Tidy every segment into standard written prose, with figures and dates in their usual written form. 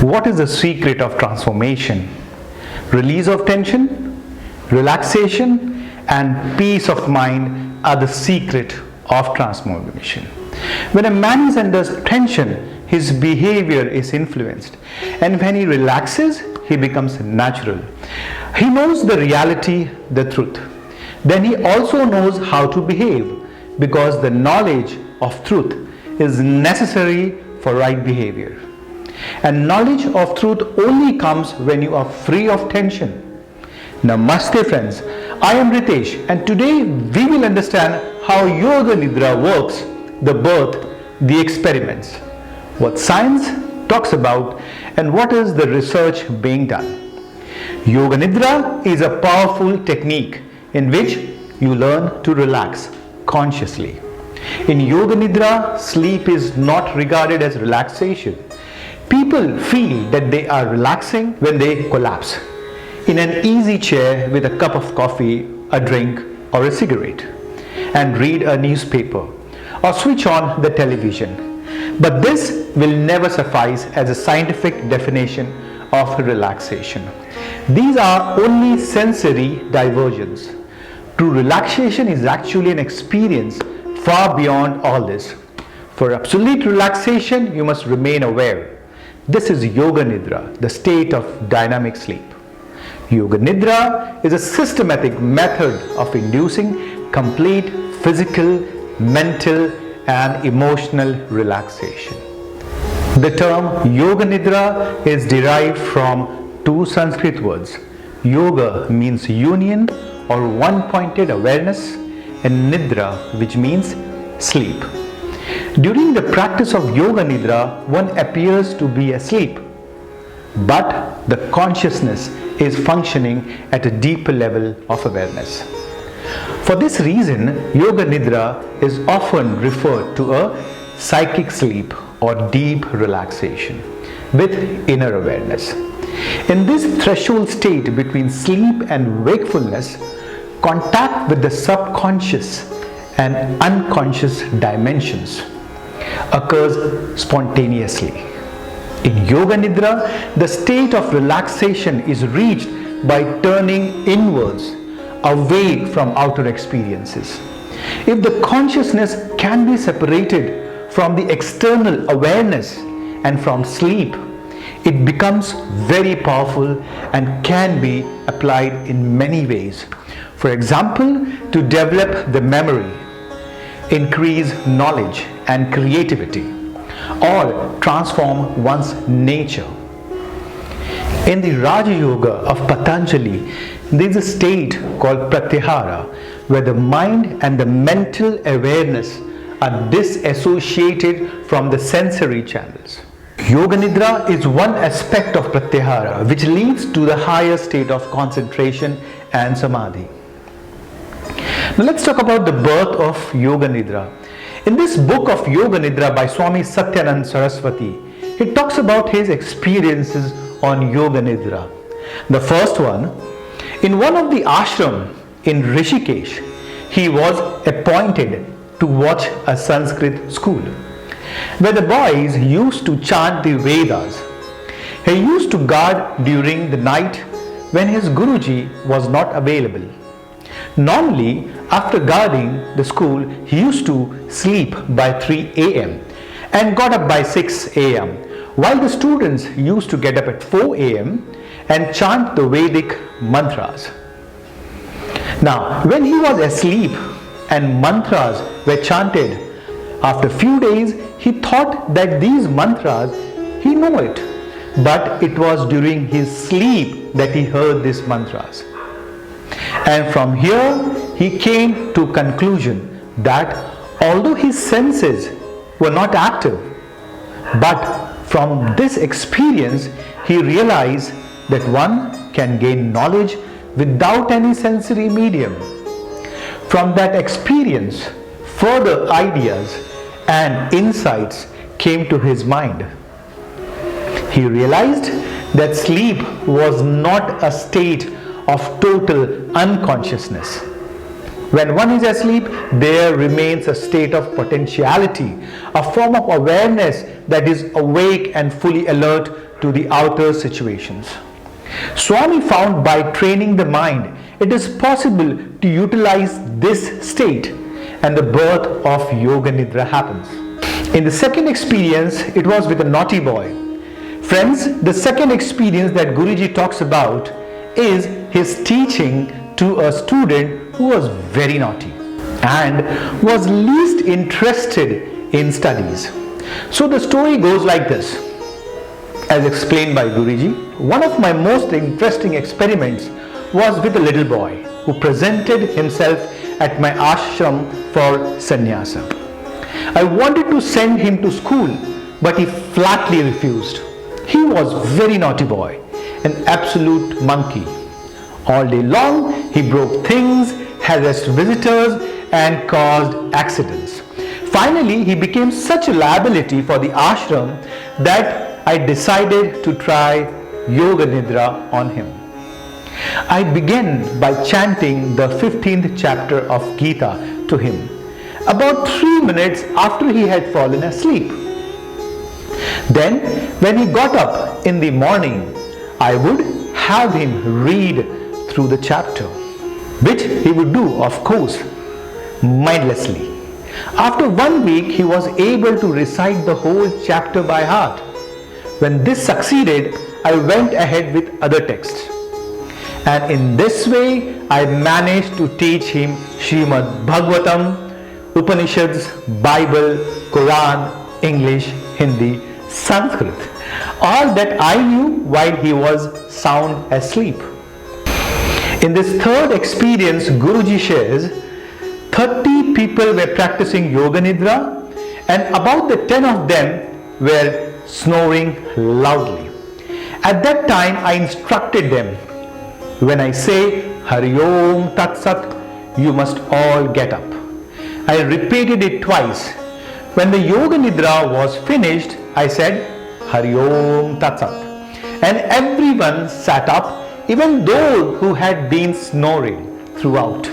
What is the secret of transformation? Release of tension, relaxation, and peace of mind are the secret of transformation. When a man is under tension, his behavior is influenced, and when he relaxes, he becomes natural. He knows the reality, the truth. Then he also knows how to behave, because the knowledge of truth is necessary for right behavior. And knowledge of truth only comes when you are free of tension. Namaste friends, I am Ritesh, and today we will understand how Yoga Nidra works, the birth, the experiments, what science talks about, and what is the research being done. Yoga Nidra is a powerful technique in which you learn to relax consciously. In Yoga Nidra, sleep is not regarded as relaxation. People feel that they are relaxing when they collapse in an easy chair with a cup of coffee, a drink, or a cigarette, and read a newspaper or switch on the television. But this will never suffice as a scientific definition of relaxation. These are only sensory diversions. True relaxation is actually an experience far beyond all this. For absolute relaxation, you must remain aware. This is Yoga Nidra, the state of dynamic sleep. Yoga Nidra is a systematic method of inducing complete physical, mental, and emotional relaxation. The term Yoga Nidra is derived from two Sanskrit words. Yoga means union or one-pointed awareness, and Nidra, which means sleep. During the practice of Yoga Nidra, one appears to be asleep, but the consciousness is functioning at a deeper level of awareness. For this reason, Yoga Nidra is often referred to a psychic sleep or deep relaxation with inner awareness. In this threshold state between sleep and wakefulness, contact with the subconscious and unconscious dimensions occurs spontaneously. In Yoga Nidra, the state of relaxation is reached by turning inwards, away from outer experiences. If the consciousness can be separated from the external awareness and from sleep, it becomes very powerful and can be applied in many ways. For example, to develop the memory, increase knowledge and creativity, or transform one's nature. In the Raja Yoga of Patanjali, there is a state called Pratyahara, where the mind and the mental awareness are disassociated from the sensory channels. Yoga Nidra is one aspect of Pratyahara which leads to the higher state of concentration and Samadhi. Now let's talk about the birth of Yoga Nidra. In this book of Yoga Nidra by Swami Satyananda Saraswati, he talks about his experiences on Yoga Nidra. The first one, in one of the ashram in Rishikesh, he was appointed to watch a Sanskrit school where the boys used to chant the Vedas. He used to guard during the night when his Guruji was not available. Normally, after guarding the school, he used to sleep by 3 a.m. and got up by 6 a.m. while the students used to get up at 4 a.m. and chant the Vedic mantras. Now, when he was asleep and mantras were chanted, after a few days, he thought that these mantras, he knew it, but it was during his sleep that he heard these mantras. And from here, he came to conclusion that although his senses were not active, but from this experience, he realized that one can gain knowledge without any sensory medium. From that experience, further ideas and insights came to his mind. He realized that sleep was not a state of total unconsciousness. When one is asleep, there remains a state of potentiality, a form of awareness that is awake and fully alert to the outer situations. Swami found by training the mind, it is possible to utilize this state and the birth of Yoga Nidra happens. In the second experience, it was with a naughty boy. Friends, the second experience that Guruji talks about is his teaching to a student who was very naughty and was least interested in studies. So the story goes like this. As explained by Guruji, one of my most interesting experiments was with a little boy who presented himself at my ashram for sannyasa. I wanted to send him to school, but he flatly refused. He was a very naughty boy, an absolute monkey. All day long, he broke things, harassed visitors, and caused accidents. Finally, he became such a liability for the ashram that I decided to try Yoga Nidra on him. I began by chanting the 15th chapter of Gita to him, about 3 minutes after he had fallen asleep. Then, when he got up in the morning, I would have him read through the chapter, which he would do, of course, mindlessly. After 1 week, he was able to recite the whole chapter by heart. When this succeeded, I went ahead with other texts. And in this way, I managed to teach him Srimad Bhagavatam, Upanishads, Bible, Quran, English, Hindi, Sanskrit. All that I knew while he was sound asleep. In this third experience, Guruji shares, 30 people were practicing Yoga Nidra and about the 10 of them were snoring loudly. At that time, I instructed them, when I say Hari Om Tat Sat, you must all get up. I repeated it twice. When the Yoga Nidra was finished, I said Hari Om Tat Sat. And everyone sat up, even those who had been snoring throughout.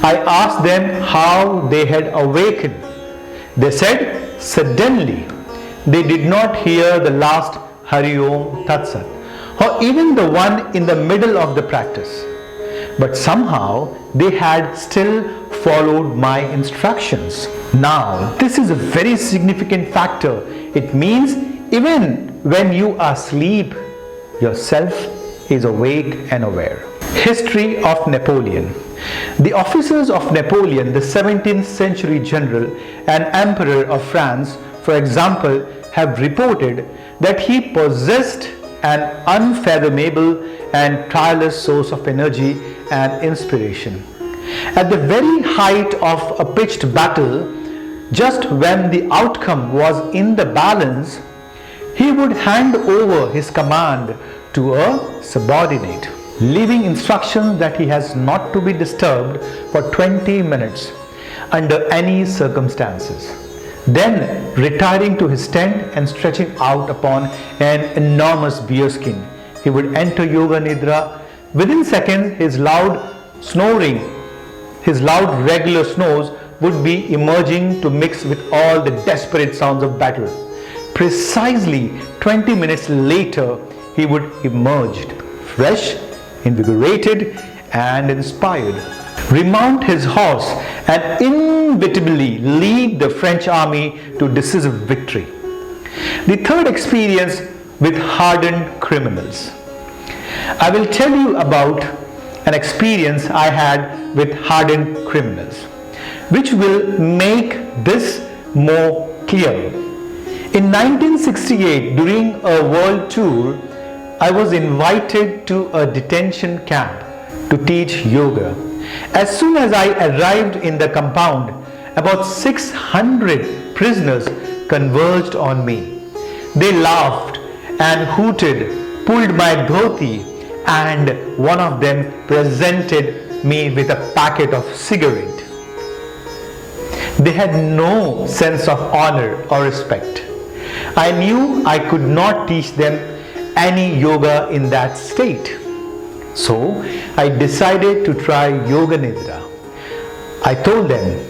I asked them how they had awakened. They said suddenly they did not hear the last Hari Om Tat Sat or even the one in the middle of the practice. But somehow they had still followed my instructions. Now, this is a very significant factor. It means even when you are asleep, yourself is awake and aware. History of Napoleon. The officers of Napoleon, the 17th century general and emperor of France, for example, have reported that he possessed an unfathomable and tireless source of energy and inspiration. At the very height of a pitched battle, just when the outcome was in the balance, he would hand over his command to a subordinate, leaving instructions that he has not to be disturbed for 20 minutes under any circumstances. Then retiring to his tent and stretching out upon an enormous bearskin, he would enter Yoga Nidra. Within seconds, his loud regular snores would be emerging to mix with all the desperate sounds of battle. Precisely 20 minutes later, he would emerge, fresh, invigorated, and inspired, remount his horse, and inevitably lead the French army to decisive victory. The third experience with hardened criminals. I will tell you about an experience I had with hardened criminals, which will make this more clear. In 1968, during a world tour, I was invited to a detention camp to teach yoga. As soon as I arrived in the compound, about 600 prisoners converged on me. They laughed and hooted, pulled my dhoti, and one of them presented me with a packet of cigarettes. They had no sense of honor or respect. I knew I could not teach them any yoga in that state. So I decided to try Yoga Nidra. I told them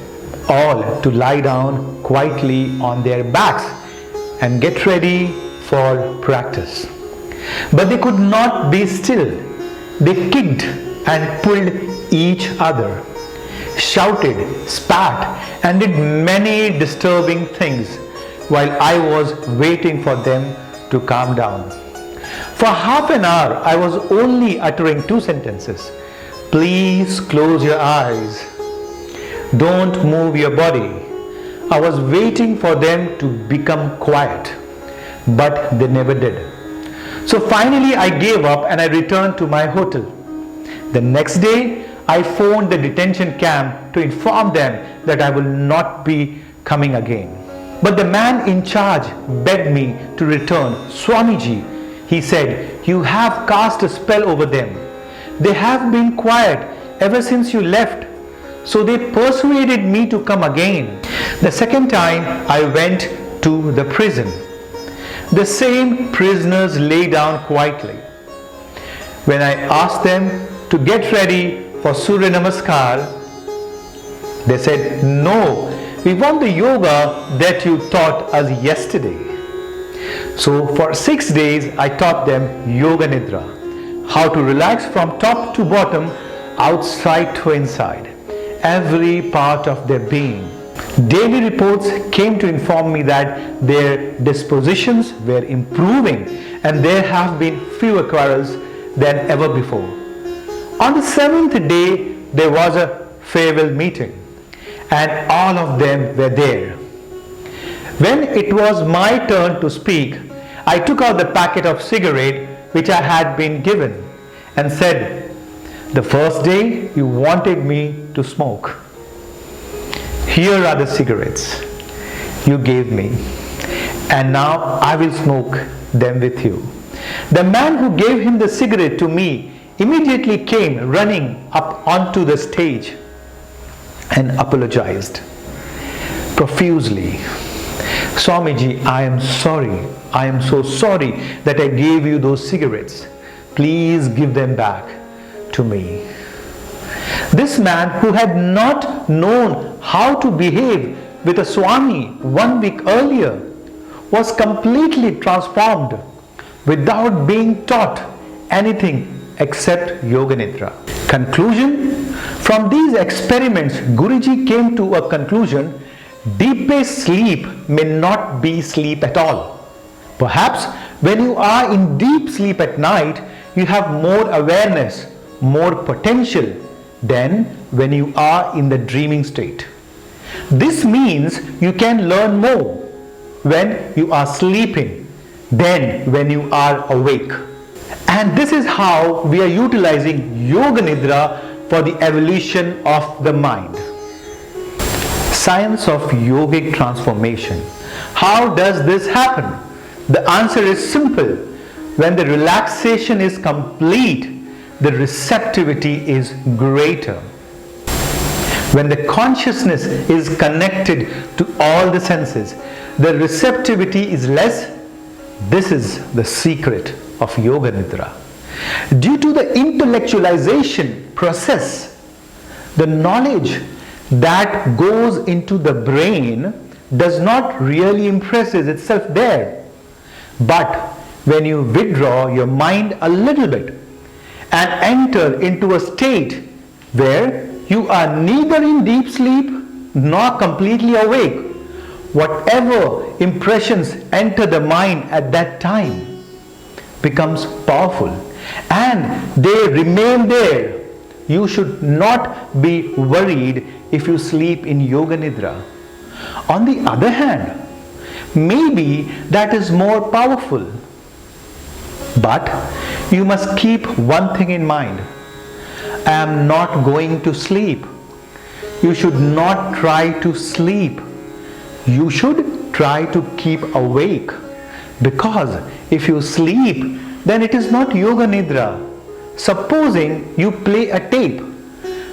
all to lie down quietly on their backs and get ready for practice. But they could not be still. They kicked and pulled each other, shouted, spat, and did many disturbing things while I was waiting for them to calm down. For half an hour, I was only uttering two sentences. Please close your eyes. Don't move your body. I was waiting for them to become quiet, but they never did. So finally I gave up and I returned to my hotel. The next day I phoned the detention camp to inform them that I will not be coming again. But the man in charge begged me to return. Swamiji, he said, you have cast a spell over them. They have been quiet ever since you left. So they persuaded me to come again. The second time I went to the prison. The same prisoners lay down quietly. When I asked them to get ready for Surya Namaskar, they said, no, we want the yoga that you taught us yesterday. So for 6 days I taught them Yoga Nidra, how to relax from top to bottom, outside to inside, every part of their being. Daily reports came to inform me that their dispositions were improving and there have been fewer quarrels than ever before. On the 7th day, there was a farewell meeting and all of them were there. When it was my turn to speak, I took out the packet of cigarette which I had been given and said, the first day you wanted me to smoke. Here are the cigarettes you gave me, and now I will smoke them with you. The man who gave him the cigarette to me immediately came running up onto the stage and apologized profusely. Swamiji, I am sorry. I am so sorry that I gave you those cigarettes. Please give them back to me. This man who had not known how to behave with a Swami 1 week earlier was completely transformed without being taught anything except Yoga Nidra. Conclusion: from these experiments, Guruji came to a conclusion: deepest sleep may not be sleep at all. Perhaps when you are in deep sleep at night, you have more awareness, more potential than when you are in the dreaming state. This means you can learn more when you are sleeping than when you are awake. And this is how we are utilizing Yoga Nidra for the evolution of the mind. Science of yogic transformation. How does this happen? The answer is simple. When the relaxation is complete, the receptivity is greater. When the consciousness is connected to all the senses, the receptivity is less. This is the secret of Yoga Nidra. Due to the intellectualization process, the knowledge that goes into the brain does not really impress itself there. But when you withdraw your mind a little bit and enter into a state where you are neither in deep sleep nor completely awake, whatever impressions enter the mind at that time becomes powerful and they remain there. You should not be worried if you sleep in Yoga Nidra. On the other hand, maybe that is more powerful. But you must keep one thing in mind. I am not going to sleep. You should not try to sleep. You should try to keep awake. Because if you sleep, then it is not Yoga Nidra. Supposing you play a tape,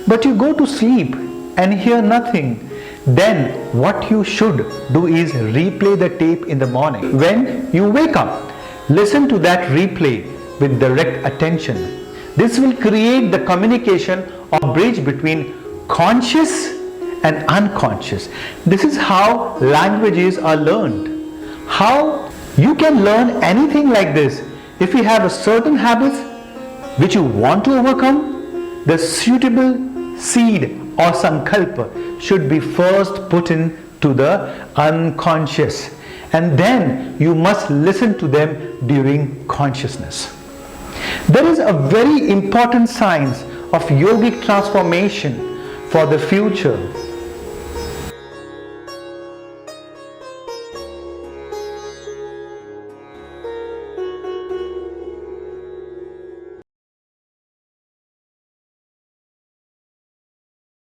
but you go to sleep and hear nothing, then what you should do is replay the tape in the morning. When you wake up, listen to that replay with direct attention. This will create the communication or bridge between conscious and unconscious. This is how languages are learned. How You can learn anything like this. If you have a certain habits which you want to overcome, the suitable seed or sankalpa should be first put into the unconscious, and then you must listen to them during consciousness. There is a very important science of yogic transformation for the future